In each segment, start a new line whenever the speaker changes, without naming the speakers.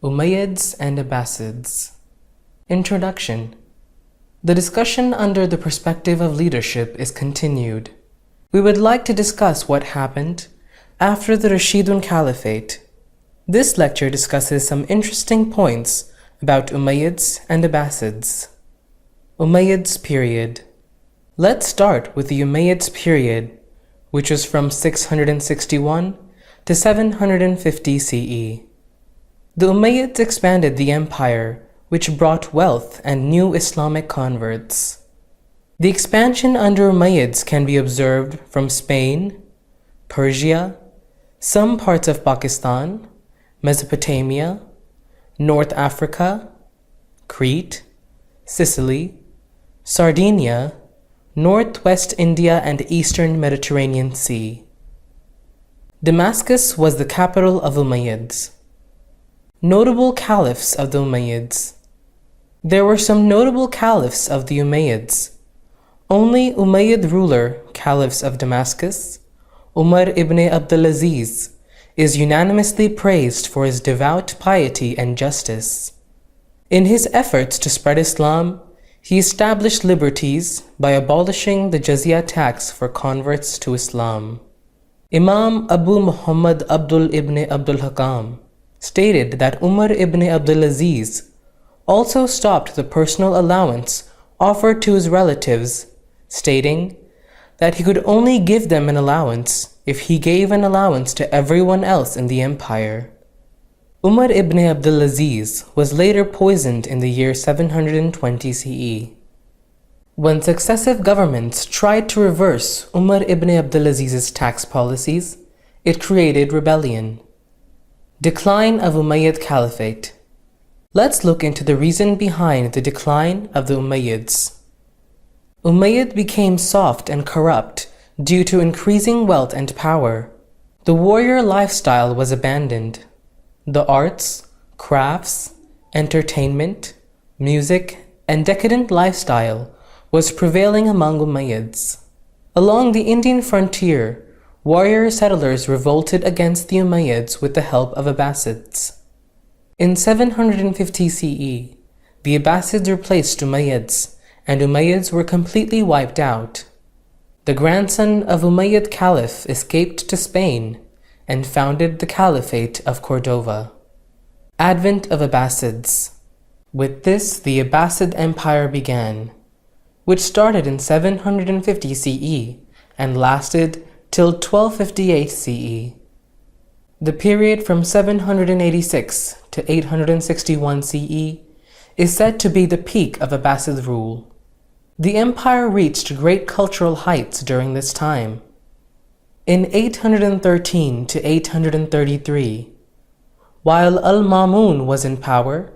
Umayyads and Abbasids. Introduction. The discussion under the perspective of leadership is continued. We would like to discuss what happened after the Rashidun Caliphate. This lecture discusses some interesting points about Umayyads and Abbasids. Umayyads period. Let's start with the Umayyads period, which was from 661 to 750 CE. The Umayyads expanded the empire, which brought wealth and new Islamic converts. The expansion under Umayyads can be observed from Spain, Persia, some parts of Pakistan, Mesopotamia, North Africa, Crete, Sicily, Sardinia, northwest India and eastern Mediterranean Sea. Damascus was the capital of Umayyads. Notable Caliphs of the Umayyads. There were some notable Caliphs of the Umayyads. Only Umayyad ruler, Caliphs of Damascus, Umar ibn Abdulaziz, is unanimously praised for his devout piety and justice. In his efforts to spread Islam, he established liberties by abolishing the jizya tax for converts to Islam. Imam Abu Muhammad Abdul ibn Abdul Hakam stated that Umar ibn Abdulaziz also stopped the personal allowance offered to his relatives, stating that he could only give them an allowance if he gave an allowance to everyone else in the empire. Umar ibn Abdulaziz was later poisoned in the year 720 CE. When successive governments tried to reverse Umar ibn Abdulaziz's tax policies, it created rebellion. Decline of Umayyad Caliphate. Let's look into the reason behind the decline of the Umayyads. Umayyad became soft and corrupt due to increasing wealth and power. The warrior lifestyle was abandoned. The arts, crafts, entertainment, music, and decadent lifestyle was prevailing among Umayyads. Along the Indian frontier, warrior settlers revolted against the Umayyads with the help of Abbasids. In 750 CE, the Abbasids replaced Umayyads, and Umayyads were completely wiped out. The grandson of Umayyad Caliph escaped to Spain and founded the Caliphate of Cordova. Advent of Abbasids. With this, the Abbasid Empire began, which started in 750 CE and lasted till 1258 CE. The period from 786 to 861 CE is said to be the peak of Abbasid rule. The empire reached great cultural heights during this time. In 813 to 833, while al-Ma'mun was in power,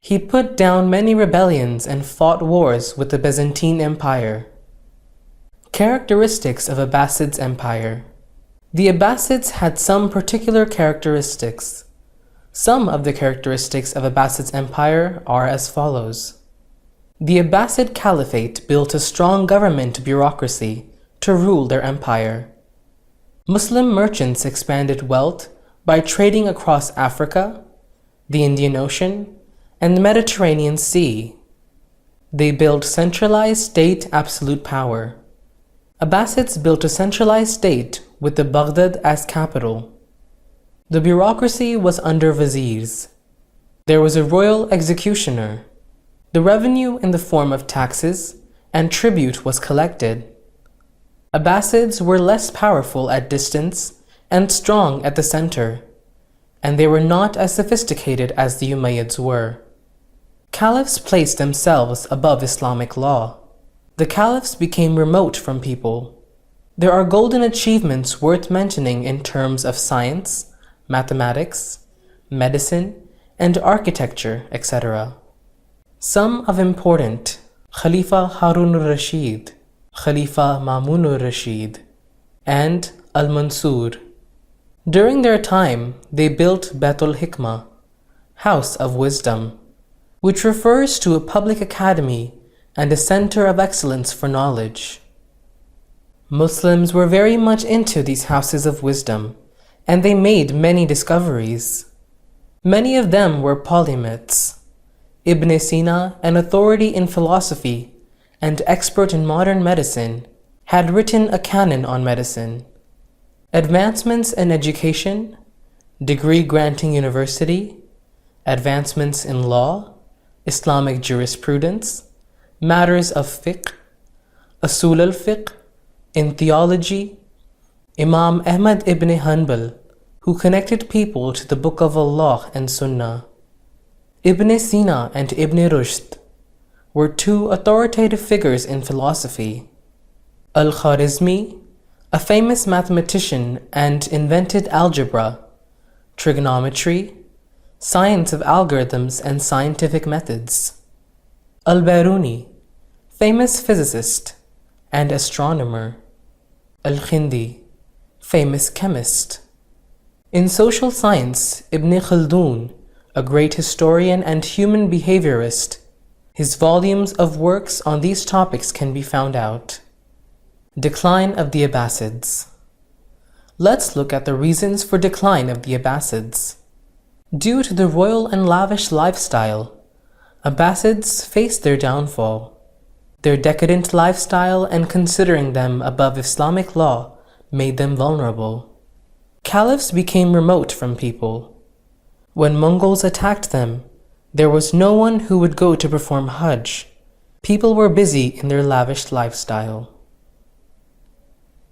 he put down many rebellions and fought wars with the Byzantine Empire. Characteristics of Abbasid's empire. The Abbasids had some particular characteristics. Some of the characteristics of Abbasid's empire are as follows. The Abbasid Caliphate built a strong government bureaucracy to rule their empire. Muslim merchants expanded wealth by trading across Africa, the Indian Ocean, and the Mediterranean Sea. They built centralized state absolute power. Abbasids built a centralized state with the Baghdad as capital. The bureaucracy was under viziers. There was a royal executioner. The revenue in the form of taxes and tribute was collected. Abbasids were less powerful at distance and strong at the center, and they were not as sophisticated as the Umayyads were. Caliphs placed themselves above Islamic law. The caliphs became remote from people. There are golden achievements worth mentioning in terms of science, mathematics, medicine, and architecture, etc. Some of important: Khalifa Harun al-Rashid, Khalifa Ma'mun al-Rashid, and al-Mansur. During their time, they built Baitul Hikmah, House of Wisdom, which refers to a public academy and a center of excellence for knowledge. Muslims were very much into these houses of wisdom, and they made many discoveries. Many of them were polymaths. Ibn Sina, an authority in philosophy and expert in modern medicine, had written a canon on medicine. Advancements in education, degree-granting university, advancements in law, Islamic jurisprudence, matters of fiqh, usul al-fiqh, in theology, Imam Ahmad ibn Hanbal, who connected people to the Book of Allah and Sunnah. Ibn Sina and Ibn Rushd were two authoritative figures in philosophy. Al-Khwarizmi, a famous mathematician and invented algebra, trigonometry, science of algorithms and scientific methods. Al-Biruni, famous physicist and astronomer. Al-Khindi, famous chemist. In social science, Ibn Khaldun, a great historian and human behaviorist, his volumes of works on these topics can be found out. Decline of the Abbasids. Let's look at the reasons for decline of the Abbasids. Due to the royal and lavish lifestyle, Abbasids faced their downfall. Their decadent lifestyle and considering them above Islamic law made them vulnerable. Caliphs became remote from people. When Mongols attacked them, there was no one who would go to perform Hajj. People were busy in their lavish lifestyle.